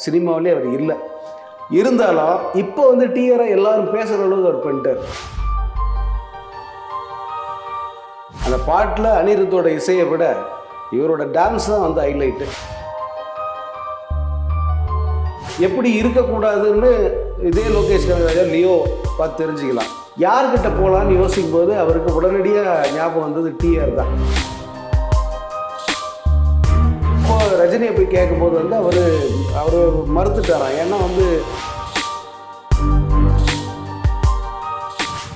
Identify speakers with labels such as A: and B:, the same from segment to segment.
A: சினிமாவிலே அவர் இல்லை. இருந்தாலும் இப்போ வந்து டிஆரை எல்லாரும் பேசுகிற அளவுக்கு அவர் பண்ணிட்டார். அந்த பாட்டில் அனிருத்தோட இசையை விட இவரோட டான்ஸ் தான் வந்து ஹைலைட்டு. எப்படி இருக்கக்கூடாதுன்னு இதே லோகேஷ் கனகராஜா லியோ பார்த்து தெரிஞ்சுக்கலாம். யார்கிட்ட போகலான்னு யோசிக்கும் போது அவருக்கு உடனடியாக ஞாபகம் வந்தது டிஆர் தான். இப்போ ரஜினியை போய் கேட்கும்போது வந்து அவர் மறுத்துட்டாராம். ஏன்னா வந்து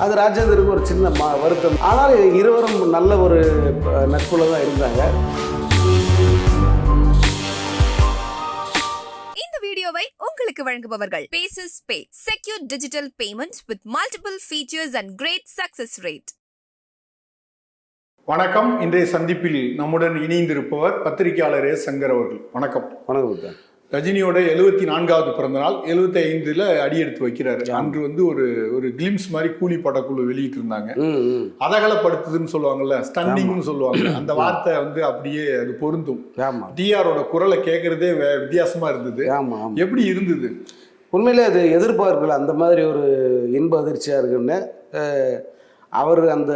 A: அது ராஜேந்தருக்கு ஒரு சின்ன வருத்தம். ஆனால் இருவரும் நல்ல ஒரு நட்புல தான் இருந்தாங்க.
B: இந்த வீடியோவை உங்களுக்கு வழங்குபவர்கள் Paysys Pay, secure digital payments with multiple features and great success rate.
C: வணக்கம். இன்றைய சந்திப்பில் நம்முடன் இணைந்திருப்பவர் பத்திரிகையாளர் சங்கர் அவர்கள். வணக்கம்.
A: வணக்கம்.
C: ரஜினியோட 74வது பிறந்தநாள், 75ல் அடியெடுத்து வைக்கிறாரு. அன்று வந்து ஒரு கிளிம்ஸ் மாதிரி கூலி படக்குழு வெளியிட்டு இருந்தாங்க. அதகலப்படுத்துதுன்னு சொல்லுவாங்கல்ல, ஸ்டன்னிங்னு சொல்லுவாங்க. அந்த வார்த்தை வந்து அப்படியே அது பொருந்தும். டிஆரோட குரலை கேட்கறதே வித்தியாசமா இருந்தது. எப்படி இருந்தது?
A: உண்மையிலே அது எதிர்பார்க்கல அந்த மாதிரி ஒரு இன்ப அதிர்ச்சியாக இருக்குன்னு. அவர் அந்த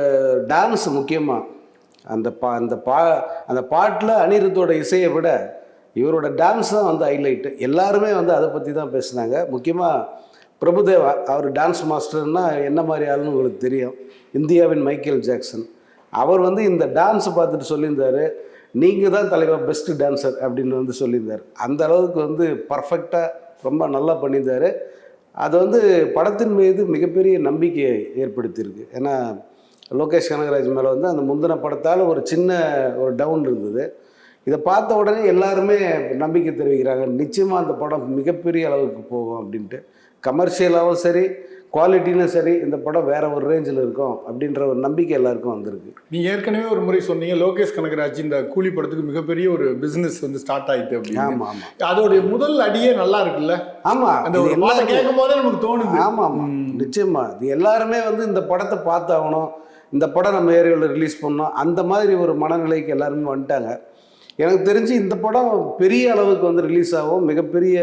A: டான்ஸ் முக்கியமாக அந்த பாட்டில் அனிருத்தோட இசையை விட இவரோட டான்ஸ் தான் வந்து ஹைலைட்டு. எல்லாருமே வந்து அதை பற்றி தான் பேசுனாங்க. முக்கியமாக பிரபுதேவா, அவர் டான்ஸ் மாஸ்டர்னா என்ன மாதிரி ஆளுன்னு உங்களுக்கு தெரியும். இந்தியாவின் மைக்கேல் ஜாக்சன். அவர் வந்து இந்த டான்ஸை பார்த்துட்டு சொல்லியிருந்தார், நீங்கள் தான் தலைவர் பெஸ்ட்டு டான்ஸர் அப்படின்னு வந்து சொல்லியிருந்தார். அந்த அளவுக்கு வந்து பர்ஃபெக்டாக ரொம்ப நல்லா பண்ணியிருந்தார். அது வந்து படத்தின் மீது மிகப்பெரிய நம்பிக்கையை ஏற்படுத்தியிருக்கு. ஏன்னா லோகேஷ் கனகராஜ் மேலே வந்து அந்த முந்தின படத்தால் ஒரு சின்ன ஒரு டவுன் இருந்தது. இதை பார்த்த உடனே எல்லாருமே நம்பிக்கை தெரிவிக்கிறாங்க, நிச்சயமாக அந்த படம் மிகப்பெரிய அளவுக்கு போகும் அப்படின்ட்டு. கமர்ஷியலாகவும் சரி, குவாலிட்டிலும் சரி, இந்த படம் வேற ஒரு ரேஞ்சில் இருக்கும் அப்படின்ற ஒரு நம்பிக்கை எல்லாருக்கும் வந்திருக்கு.
C: நீங்கள் ஏற்கனவே ஒரு முறை சொன்னீங்க, லோகேஷ் கனகராஜ் இந்த கூலி படத்துக்கு மிகப்பெரிய ஒரு பிஸ்னஸ் வந்து ஸ்டார்ட் ஆகிட்டு அப்படின்னு.
A: ஆமாம் ஆமாம்.
C: அதோடைய முதல் அடியே நல்லா இருக்குல்ல?
A: ஆமாம்.
C: அந்த எல்லாரும் கேட்கும் போதே நமக்கு தோணுது.
A: ஆமாம் ஆமாம், நிச்சயமாக. இது எல்லாருமே வந்து இந்த படத்தை பார்த்தாகணும், இந்த படம் நம்ம ஏரியாவில் ரிலீஸ் பண்ணோம், அந்த மாதிரி ஒரு மனநிலைக்கு எல்லாருமே வந்துட்டாங்க. எனக்கு தெரிஞ்சு இந்த படம் பெரிய அளவுக்கு வந்து ரிலீஸ் ஆகும், மிகப்பெரிய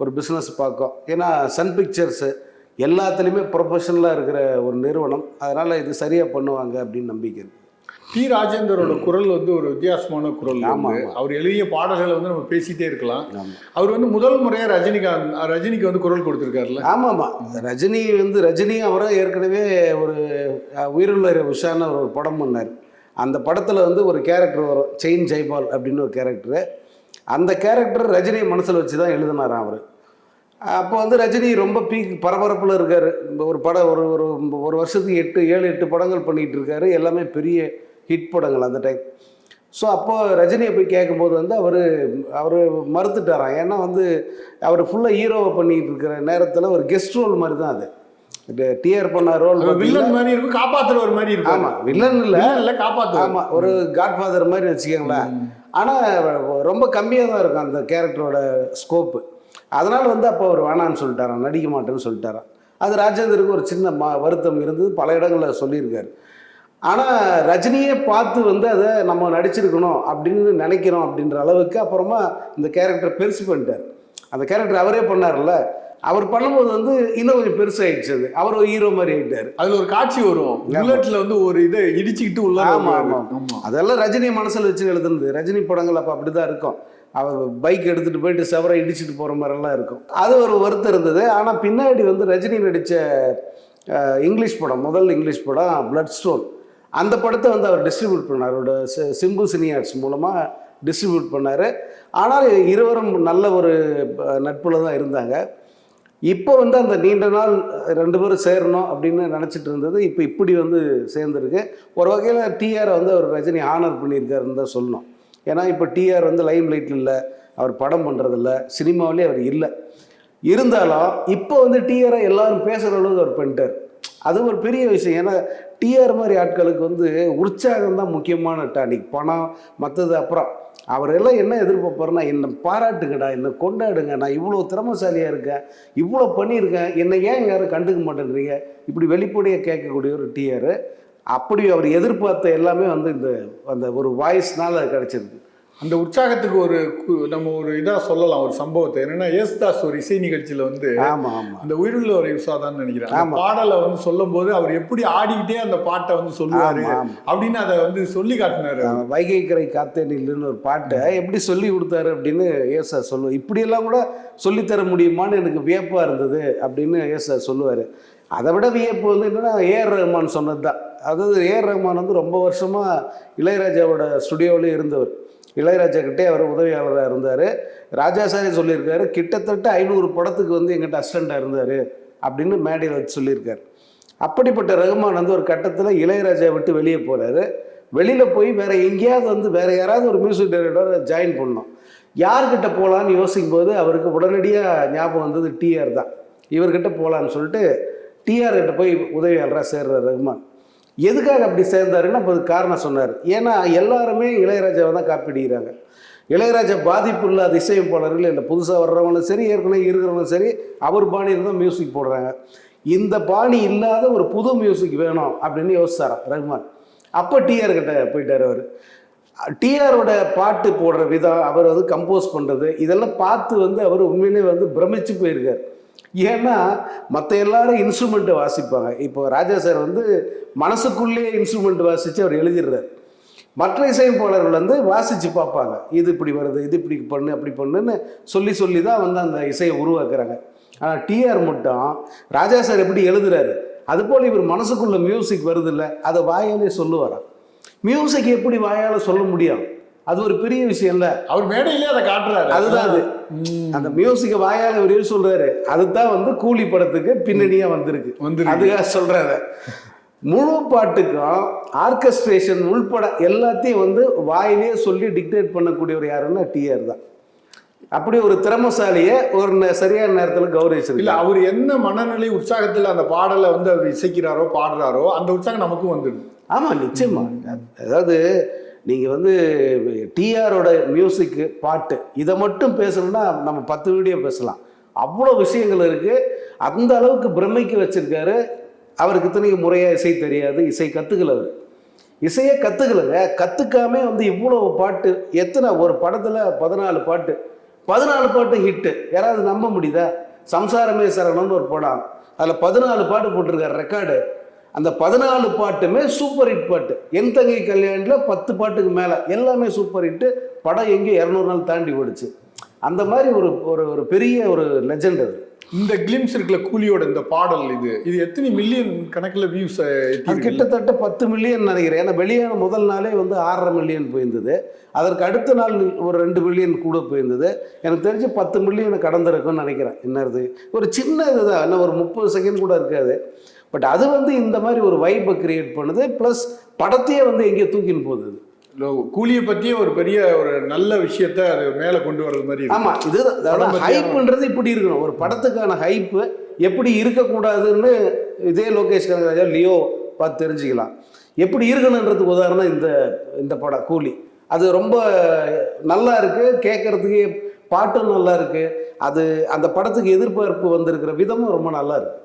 A: ஒரு பிஸ்னஸ் பார்க்கும். ஏன்னா சன் பிக்சர்ஸு எல்லாத்துலேயுமே ப்ரொஃபஷனலாக இருக்கிற ஒரு நிறுவனம். அதனால் இது சரியாக பண்ணுவாங்க அப்படின்னு நம்பிக்கை இருக்குது.
C: டி ராஜேந்தரோட குரல் வந்து ஒரு வித்தியாசமான குரல். அவர் எழுதிய பாடல்களை வந்து நம்ம பேசிகிட்டே இருக்கலாம். அவர் வந்து முதல் முறையாக ரஜினிக்கு வந்து குரல் கொடுத்துருக்காருல்ல?
A: ஆமாம் ஆமாம். ரஜினியும் அவரும் ஏற்கனவே ஒரு உயிருள்ள உஷான ஒரு படம் பண்ணார். அந்த படத்தில் வந்து ஒரு கேரக்டர் வரும், செயின் ஜெய்பால் அப்படின்னு ஒரு கேரக்டரு. அந்த கேரக்டர் ரஜினியை மனசில் வச்சு தான் எழுதினாராம் அவர். அப்போ வந்து ரஜினி ரொம்ப பரபரப்பில் இருக்கார். ஒரு படம் ஒரு வருஷத்துக்கு 7-8 படங்கள் பண்ணிகிட்டு இருக்காரு. எல்லாமே பெரிய ஹிட் படங்கள் அந்த டைம். ஸோ அப்போது ரஜினியை போய் கேட்கும்போது வந்து அவர் மறுத்துட்டாராம். ஏன்னா வந்து அவர் ஃபுல்லாக ஹீரோவை பண்ணிகிட்டு இருக்கிற நேரத்தில் ஒரு கெஸ்ட் ரோல் மாதிரி தான் அது. டிஆர் பண்ண ரோல்
C: வில்லன் மாதிரி இருக்கும், காப்பாற்றுற மாதிரி இருக்கும்.
A: ஆமாம், வில்லன் இல்லை,
C: காப்பாற்று.
A: ஆமாம், ஒரு காட்ஃபாதர் மாதிரி வச்சுக்கோங்களேன். ஆனால் ரொம்ப கம்மியாக தான் இருக்கும் அந்த கேரக்டரோட ஸ்கோப்பு. அதனால் வந்து அப்போ அவர் வேணான்னு சொல்லிட்டாரான், நடிக்க மாட்டேன்னு சொல்லிட்டாரான். அது ராஜேந்தருக்கு ஒரு சின்ன வருத்தம் இருந்தது, பல இடங்களில் சொல்லியிருக்காரு. ஆனால் ரஜினியே பார்த்து வந்து அதை நம்ம நடிச்சிருக்கணும் அப்படின்னு நினைக்கிறோம் அப்படின்ற அளவுக்கு அப்புறமா இந்த கேரக்டர் பெருசு பண்ணிட்டார். அந்த கேரக்டர் அவரே பண்ணார்ல, அவர் பண்ணும்போது வந்து இன்னும் கொஞ்சம் பெருசாகிடுச்சு. அது அவர் ஒரு ஹீரோ மாதிரி ஆகிட்டார்.
C: அதில் ஒரு காட்சி வரும், புல்லட்ல வந்து ஒரு இதை இடிச்சுக்கிட்டு உள்ள.
A: ஆமாம் ஆமாம். அதெல்லாம் ரஜினியை மனசில் வச்சு எழுதுனது. ரஜினி படங்கள் அப்போ அப்படி தான் இருக்கும். அவர் பைக் எடுத்துகிட்டு போயிட்டு செவரை இடிச்சுட்டு போகிற மாதிரிலாம் இருக்கும். அது ஒரு வருத்தம் இருந்தது. ஆனால் பின்னாடி வந்து ரஜினி நடித்த இங்கிலீஷ் படம், முதல் இங்கிலீஷ் படம் பிளட் ஸ்டோன், அந்த படத்தை வந்து அவர் டிஸ்ட்ரிபியூட் பண்ணார். அவரோட சிம்பு சினியார்ட்ஸ் மூலமாக டிஸ்ட்ரிபியூட் பண்ணார். ஆனால் இருவரும் நல்ல ஒரு நட்பில் தான் இருந்தாங்க. இப்போ வந்து அந்த நீண்ட நாள் 2 பேரும் சேரணும் அப்படின்னு நினச்சிட்டு இருந்தது இப்போ இப்படி வந்து சேர்ந்துருக்கு. ஒரு வகையில் டிஆரை வந்து அவர் ரஜினி ஆனர் பண்ணியிருக்காருன்னு தான் சொல்லணும். ஏன்னா இப்போ டிஆர் வந்து லைம் லைட்டில் இல்லை, அவர் படம் பண்ணுறதில்ல, சினிமாவிலே அவர் இல்லை. இருந்தாலும் இப்போ வந்து டிஆரை எல்லாரும் பேசுகிற அளவுக்கு அவர் பண்ணிட்டார். அது ஒரு பெரிய விஷயம். ஏன்னா டிஆர் மாதிரி ஆட்களுக்கு வந்து உற்சாகம் தான் முக்கியமான டானிக். பணம் மற்றது அப்புறம். அவர் எல்லாம் என்ன எதிர்பார்ப்பாருன்னா, என்னை பாராட்டுங்கடா, என்னை கொண்டாடுங்க, நான் இவ்வளோ திறமைசாலியாக இருக்கேன், இவ்வளோ பண்ணியிருக்கேன், என்னை ஏன் யாரும் கண்டுக்க மாட்டேன்றீங்க, இப்படி வெளிப்படையாக கேட்கக்கூடிய ஒரு டிஆர். அப்படி அவர் எதிர்பார்த்த எல்லாமே வந்து அந்த ஒரு வாய்ஸ்னால் கிடச்சிருக்கு.
C: அந்த உற்சாகத்துக்கு நம்ம ஒரு இதா சொல்லலாம் ஒரு சம்பவத்தை. என்னன்னா யேசுதாஸ் ஒரு இசை நிகழ்ச்சியில வந்து அந்த உயிருள்ள ஒரு யுசாதான் நினைக்கிறேன், அந்த பாடலை வந்து சொல்லும் போது அவர் எப்படி ஆடிக்கிட்டே அந்த பாட்டை வந்து சொல்லுவாரு அப்படின்னு அதை வந்து சொல்லி காட்டினாரு.
A: வைகை கரை காத்தேனில்னு ஒரு பாட்டை எப்படி சொல்லி கொடுத்தாரு அப்படின்னு யேசுதாஸ் சொல்லுவார். இப்படியெல்லாம் கூட சொல்லித்தர முடியுமான்னு எனக்கு வியப்பா இருந்தது அப்படின்னு யேசுதாஸ் சொல்லுவார். அதை விட வியப்பு வந்து என்னன்னா ஏஆர் ரஹ்மான் சொன்னது தான். அதாவது ஏஆர் ரஹ்மான் வந்து ரொம்ப வருஷமா இளையராஜாவோட ஸ்டுடியோவிலே இருந்தவர். இளையராஜா கிட்டே அவர் உதவியாளராக இருந்தார். ராஜாசாரி சொல்லியிருக்காரு, கிட்டத்தட்ட 500 படத்துக்கு வந்து எங்கிட்ட அசிஸ்டண்டாக இருந்தார் அப்படின்னு மேடையில் வச்சு சொல்லியிருக்காரு. அப்படிப்பட்ட ரஹ்மான் வந்து ஒரு கட்டத்தில் இளையராஜா விட்டு வெளியே போகிறாரு. வெளியில் போய் வேறு எங்கேயாவது வந்து வேறு யாராவது ஒரு மியூசிக் டைரக்டரை ஜாயின் பண்ணோம். யார்கிட்ட போகலான்னு யோசிக்கும் போது அவருக்கு உடனடியாக ஞாபகம் வந்தது டிஆர் தான். இவர்கிட்ட போகலான்னு சொல்லிட்டு டிஆர் கிட்ட போய் உதவியாளராக சேர்ற ரஹ்மான். எதுக்காக அப்படி சேர்ந்தாருன்னா அப்போ காரணம் சொன்னார். ஏன்னா எல்லாருமே இளையராஜாவை தான் காப்பிடுகிறாங்க. இளையராஜா பாதிப்பு இல்லாத இசையமைப்பாளர்கள் இல்லை, புதுசாக வர்றவங்களும் சரி ஏற்கனவே இருக்கிறவங்களும் சரி அவர் பாணியில் தான் மியூசிக் போடுறாங்க. இந்த பாணி இல்லாத ஒரு புது மியூசிக் வேணும் அப்படின்னு யோசிச்சாராம் ரஹ்மான். அப்போ டிஆர் கிட்ட போயிட்டார். அவர் டிஆரோட பாட்டு போடுற விதம், அவர் வந்து கம்போஸ் பண்ணுறது, இதெல்லாம் பார்த்து வந்து அவர் உண்மையிலே வந்து பிரமிச்சு போயிருக்கார். ஏன்னா மற்ற எல்லாரும் இன்ஸ்ட்ருமெண்ட்டை வாசிப்பாங்க. இப்போ ராஜா சார் வந்து மனசுக்குள்ளேயே இன்ஸ்ட்ருமெண்ட் வாசித்து அவர் எழுதிடுறார். மற்ற இசையமைப்பாளர்கள் வந்து வாசித்து பார்ப்பாங்க, இது இப்படி வருது, இது இப்படி பண்ணு, அப்படி பண்ணுன்னு சொல்லி தான் வந்து அந்த இசையை உருவாக்குறாங்க. ஆனால் டிஆர் மட்டும் ராஜா சார் எப்படி எழுதுறாரு அதுபோல் இவர் மனசுக்குள்ள மியூசிக் வருது இல்லை, அதை வாயாலே சொல்லுவாராம். மியூசிக் எப்படி வாயால் சொல்ல முடியும்? அது ஒரு பெரிய விஷயம் இல்லை.
C: அவர் மேடையிலே அதை காட்டுறாரு.
A: அதுதான் அது. அந்த மியூசிக்கை வாயால் இவர் சொல்றாரு. அதுதான் வந்து கூலி படத்துக்கு பின்னணியா வந்திருக்கு. அதுக்காக சொல்றாரு. முழு பாட்டுக்கும் ஆர்கெஸ்ட்ரேஷன் உள்பட எல்லாத்தையும் வந்து வாயிலேயே சொல்லி டிக்டேட் பண்ணக்கூடியவர் யாருன்னா டிஆர் தான். அப்படி ஒரு திறமசாலியை ஒரு சரியான நேரத்தில் கௌரவிச்சிருக்கு.
C: இல்லை, அவர் என்ன மனநிலை உற்சாகத்தில் அந்த பாடலை வந்து அவர் இசைக்கிறாரோ பாடுறாரோ அந்த உற்சாகம் நமக்கும் வந்துடும்.
A: ஆமாம், நிச்சயமா. அதாவது நீங்கள் வந்து டிஆரோட மியூசிக்கு பாட்டு இதை மட்டும் பேசணும்னா நம்ம 10 வீடியோ பேசலாம். அவ்வளோ விஷயங்கள் இருக்குது. அந்த அளவுக்கு பிரமிக்க வச்சுருக்காரு. அவருக்கு இத்தனைக்கு முறையாக இசை தெரியாது, இசை கற்றுக்கல. அவர் இசையை கற்றுக்கலைங்க. கற்றுக்காமே வந்து இவ்வளோ பாட்டு, எத்தனை ஒரு படத்தில் 14 பாட்டு ஹிட்டு. யாராவது நம்ப முடியுதா? சம்சாரமே சரணம்னு ஒரு படம், அதில் 14 பாட்டு போட்டிருக்காரு ரெக்கார்டு. அந்த 14 பாட்டுமே சூப்பர் ஹிட் பாட்டு. என் தங்கை கல்யாணில் 10 பாட்டுக்கு மேலே எல்லாமே சூப்பர் ஹிட்டு. படம் எங்கே 200 நாள் தாண்டி ஓடிச்சு. அந்த மாதிரி ஒரு பெரிய ஒரு லெஜெண்ட் அது.
C: இந்த கிளிம்ஸ் இருக்குல்ல கூலியோட இந்த பாடல், இது எத்தனை மில்லியன் கணக்கில் வியூஸ்?
A: கிட்டத்தட்ட 10 மில்லியன் நினைக்கிறேன். ஏன்னா வெளியான முதல் நாளே வந்து 6.5 மில்லியன் போயிருந்தது. அதற்கு அடுத்த நாள் ஒரு 2 மில்லியன் கூட போயிருந்தது. எனக்கு தெரிஞ்சு 10 மில்லியனை கடந்திருக்குன்னு நினைக்கிறேன். என்னது ஒரு சின்ன இதுதான், என்ன ஒரு 30 செகண்ட் கூட இருக்காது. பட் அது வந்து இந்த மாதிரி ஒரு வைப்பை கிரியேட் பண்ணுது. ப்ளஸ் படத்தையே வந்து எங்கேயோ தூக்கின்னு போகுது.
C: கூலியை பற்றியே ஒரு பெரிய ஒரு நல்ல விஷயத்த அது மேலே கொண்டு வர்றது மாதிரி.
A: ஆமாம், இதுதான் ஹைப்புன்றது இப்படி இருக்கணும். ஒரு படத்துக்கான ஹைப்பு எப்படி இருக்கக்கூடாதுன்னு இதே லோகேஷ் கனகராஜா லியோ பார்த்து தெரிஞ்சுக்கலாம். எப்படி இருக்கணுன்றதுக்கு உதாரணம் இந்த படம் கூலி. அது ரொம்ப நல்லா இருக்குது, கேட்குறதுக்கு பாட்டும் நல்லா இருக்குது. அது அந்த படத்துக்கு எதிர்பார்ப்பு வந்திருக்கிற விதமும் ரொம்ப நல்லா இருக்குது.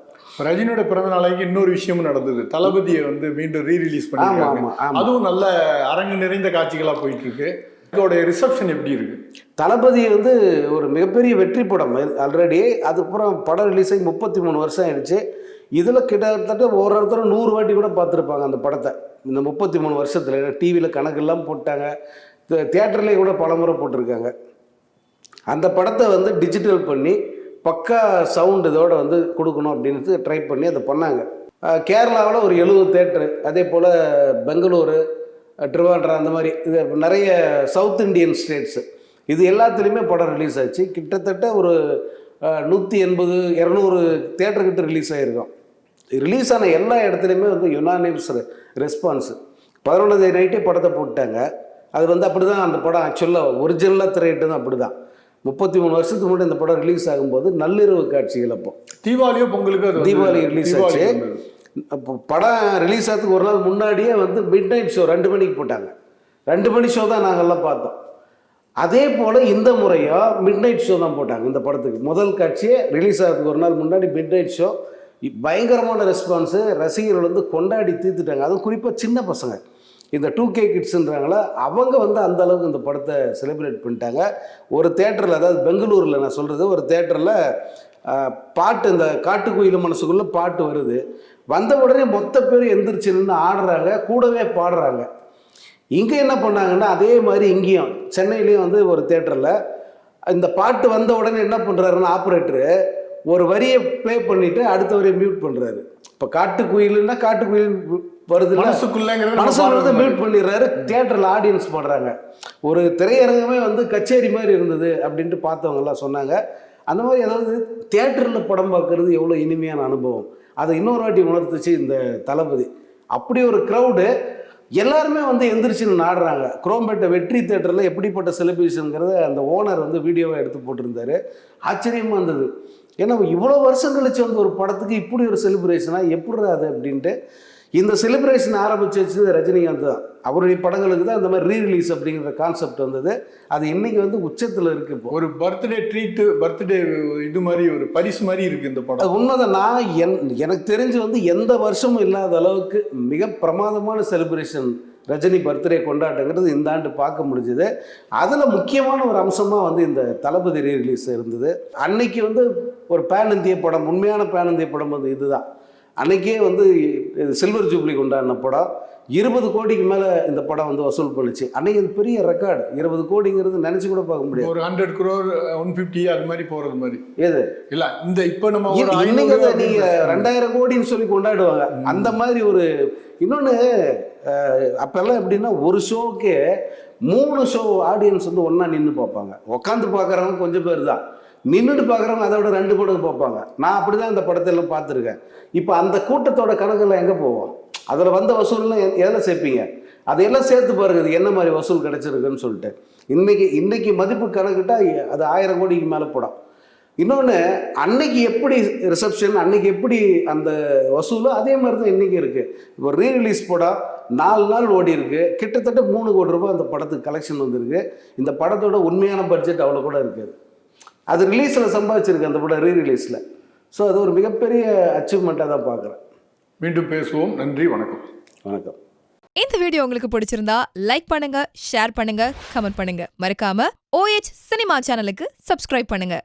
C: ரஜினியோட பிறந்த நாளைக்கு இன்னொரு விஷயமும் நடந்தது. தளபதியை வந்து மீண்டும் ரீரிலீஸ் பண்ணிருக்காங்க. அதுவும் நல்ல அரங்கு நிறைந்த காட்சிகளா போயிட்டு இருக்கு. இதோட ரிசப்ஷன் எப்படி இருக்கு?
A: தளபதி வந்து ஒரு மிகப்பெரிய வெற்றி படம் ஆல்ரெடி. அதுக்கப்புறம் படம் ரிலீஸ் ஆகி 33 வருஷம் ஆயிடுச்சு. இதில் கிட்டத்தட்ட ஒருத்தரும் 100 வாட்டி கூட பார்த்துருப்பாங்க அந்த படத்தை இந்த 33 வருஷத்தில். டிவியில் கணக்கெல்லாம் போட்டாங்க, தியேட்டர்லேயே கூட பலமுறை போட்டிருக்காங்க. அந்த படத்தை வந்து டிஜிட்டல் பண்ணி பக்கா சவுண்ட் இதோட வந்து கொடுக்கணும் அப்படின்னு ட்ரை பண்ணி அதை பண்ணாங்க. கேரளாவில் ஒரு 70 தேட்டரு, அதே போல் பெங்களூரு, ட்ரிவாண்ட்ரம், அந்த மாதிரி இது நிறைய சவுத் இண்டியன் ஸ்டேட்ஸு, இது எல்லாத்துலேயுமே படம் ரிலீஸ் ஆச்சு. கிட்டத்தட்ட ஒரு 180-200 தேட்டர்கிட்ட ரிலீஸ் ஆகிருக்கோம். ரிலீஸ் ஆன எல்லா இடத்துலையுமே வந்து யுனானிமஸ் ரெஸ்பான்ஸு. 11வது நைட்டே படத்தை போட்டாங்க. அது வந்து அப்படி தான் அந்த படம் ஆக்சுவலாக ஒரிஜினலாக திரையிட்டு தான் அப்படி தான். 33 வருஷத்துக்கு முன்னாடி இந்த படம் ரிலீஸ் ஆகும்போது நள்ளிரவு காட்சிகள், அப்போ
C: தீபாவளியோ பொங்கலுக்கு
A: தீபாவளி ரிலீஸ் ஆச்சு. அப்போ படம் ரிலீஸ் ஆகிறதுக்கு ஒரு நாள் முன்னாடியே வந்து மிட் நைட் ஷோ 2 மணிக்கு போட்டாங்க. 2 மணி ஷோ தான் நாங்கள்லாம் பார்த்தோம். அதே போல் இந்த முறையும் மிட் நைட் ஷோ தான் போட்டாங்க இந்த படத்துக்கு. முதல் காட்சியே ரிலீஸ் ஆகிறதுக்கு ஒரு நாள் முன்னாடி மிட் நைட் ஷோ. பயங்கரமான ரெஸ்பான்ஸு, ரசிகர்கள் வந்து கொண்டாடி தீர்த்துட்டாங்க. அதுவும் குறிப்பாக சின்ன பசங்க. இந்த 2K கிட்ஸுன்றாங்களா, அவங்க வந்து அந்த அளவுக்கு இந்த படத்தை செலிப்ரேட் பண்ணிட்டாங்க. ஒரு தேட்டரில், அதாவது பெங்களூரில் நான் சொல்கிறது, ஒரு தேட்டரில் பாட்டு, இந்த காட்டுக்குயில் மனசுக்குள்ளே பாட்டு வருது. வந்த உடனே மொத்த பேர் எந்திரிச்சு நின்று ஆடுறாங்க, கூடவே பாடுறாங்க. இங்கே என்ன பண்ணாங்கன்னா அதே மாதிரி இங்கேயும் சென்னையிலையும் வந்து ஒரு தேட்டரில் இந்த பாட்டு வந்த உடனே என்ன பண்ணுறாருன்னா ஆப்ரேட்டரு ஒரு வரியை ப்ளே பண்ணிவிட்டு அடுத்த வரியை மியூட் பண்ணுறாரு. இப்போ காட்டுக்குயிலுன்னா காட்டுக்குயில் வருது, மனசுக்குள்ள மியூட் பண்ணிடுறாரு. தியேட்டரில் ஆடியன்ஸ் பாடுறாங்க. ஒரு திரையரங்கமே வந்து கச்சேரி மாதிரி இருந்தது அப்படின்ட்டு பார்த்தவங்கலாம் சொன்னாங்க. அந்த மாதிரி ஏதாவது தியேட்டரில் படம் பார்க்குறது எவ்வளோ இனிமையான அனுபவம், அதை இன்னொரு வாட்டி உணர்த்துச்சு இந்த தளபதி. அப்படி ஒரு க்ரௌடு எல்லாருமே வந்து எந்திரிச்சுன்னு ஆடுறாங்க. குரோம்பேட்டை வெற்றி தேட்டரில் எப்படிப்பட்ட செலிப்ரேஷனுங்கிறத அந்த ஓனர் வந்து வீடியோவை எடுத்து போட்டிருந்தாரு. ஆச்சரியமாக இருந்தது. ஏன்னா இவ்வளோ வருஷம் கழிச்சு வந்து ஒரு படத்துக்கு இப்படி ஒரு செலிப்ரேஷனாக எப்படி அது அப்படின்ட்டு. இந்த செலிப்ரேஷன் ஆரம்பிச்சு வச்சது ரஜினிகாந்த் தான். அவருடைய படங்களுக்கு தான் இந்த மாதிரி ரீரிலீஸ் அப்படிங்கிற கான்செப்ட் வந்தது. அது இன்னைக்கு வந்து உச்சத்தில் இருக்கு. இப்போ
C: ஒரு பர்த்டே ட்ரீட்டு, பர்த்டே இது மாதிரி ஒரு பரிசு மாதிரி இருக்கு இந்த படம்.
A: உண்மைதான். நான் எனக்கு தெரிஞ்சு வந்து எந்த வருஷமும் இல்லாத அளவுக்கு மிக பிரமாதமான செலிப்ரேஷன் ரஜினி பர்த்டே கொண்டாட்டங்கிறது இந்த ஆண்டு பார்க்க முடிஞ்சது. அதில் முக்கியமான ஒரு அம்சமாக வந்து இந்த தளபதி ரீரிலீஸ் இருந்தது. அன்னைக்கு வந்து ஒரு பேன் இந்திய படம், உண்மையான பேன் இந்திய படம் வந்து இதுதான். அன்றைக்கே வந்து சில்வர் ஜூப்ளி கொண்டாடின படம் 20 கோடிக்கு மேலே இந்த படம் வந்து வசூல் பண்ணிச்சு. அன்றைக்கி அது பெரிய ரெக்கார்டு. 20 கோடிங்கிறது நினச்சி கூட பார்க்க முடியாது.
C: ஒரு 100 crore 150 அது மாதிரி போகிறது மாதிரி.
A: எது
C: இல்லை இந்த இப்போ நம்ம
A: இன்னைக்கு தான் நீங்கள் 2000 கோடின்னு சொல்லி கொண்டாடுவாங்க. அந்த மாதிரி ஒரு இன்னொன்று அப்போல்லாம் எப்படின்னா ஒரு ஷோவுக்கே 3 ஷோ ஆடியன்ஸ் வந்து ஒன்றா நின்று பார்ப்பாங்க. உட்காந்து பார்க்குறவங்க கொஞ்சம் பேர் தான், நின்றுட்டு பார்க்குறவங்க அதை விட 2 மடங்கு பார்ப்பாங்க. நான் அப்படி தான் இந்த படத்தெல்லாம் பார்த்துருக்கேன். இப்போ அந்த கூட்டத்தோட கணக்கெல்லாம் எங்கே போவோம்? அதில் வந்த வசூல்லாம் எதில் சேர்ப்பீங்க? அதையெல்லாம் சேர்த்து பாருங்க, இது என்ன மாதிரி வசூல் கிடச்சிருக்குன்னு சொல்லிட்டு. இன்னைக்கு மதிப்பு கணக்கிட்டா அது 1000 கோடிக்கு மேலே படம். இன்னொன்று, அன்னைக்கு எப்படி ரிசப்ஷன், அன்னைக்கு எப்படி அந்த வசூலோ அதே மாதிரி தான் இன்றைக்கி இருக்குது. இப்போ ரீரிலீஸ் படம் 4 நாள் ஓடி இருக்கு, கிட்டத்தட்ட 3 கோடி ரூபாய் அந்த படத்துக்கு கலெக்ஷன் வந்திருக்கு. இந்த படத்தோட உண்மையான பட்ஜெட் அவ்வளோ கூட இருக்காது. அது ரிலீஸில் சம்பாதிச்சிருக்கு அந்த படம், ரீரிலீஸில். ஸோ அது ஒரு மிகப்பெரிய அச்சீவ்மெண்ட்டாக தான் பார்க்குறேன்.
C: மீண்டும் பேசுவோம். நன்றி, வணக்கம்.
A: வணக்கம்.
D: இந்த வீடியோ உங்களுக்கு பிடிச்சிருந்தா லைக் பண்ணுங்க, ஷேர் பண்ணுங்க, கமெண்ட் பண்ணுங்க. மறக்காம OH சினிமா சேனலுக்கு சப்ஸ்கிரைப் பண்ணுங்க.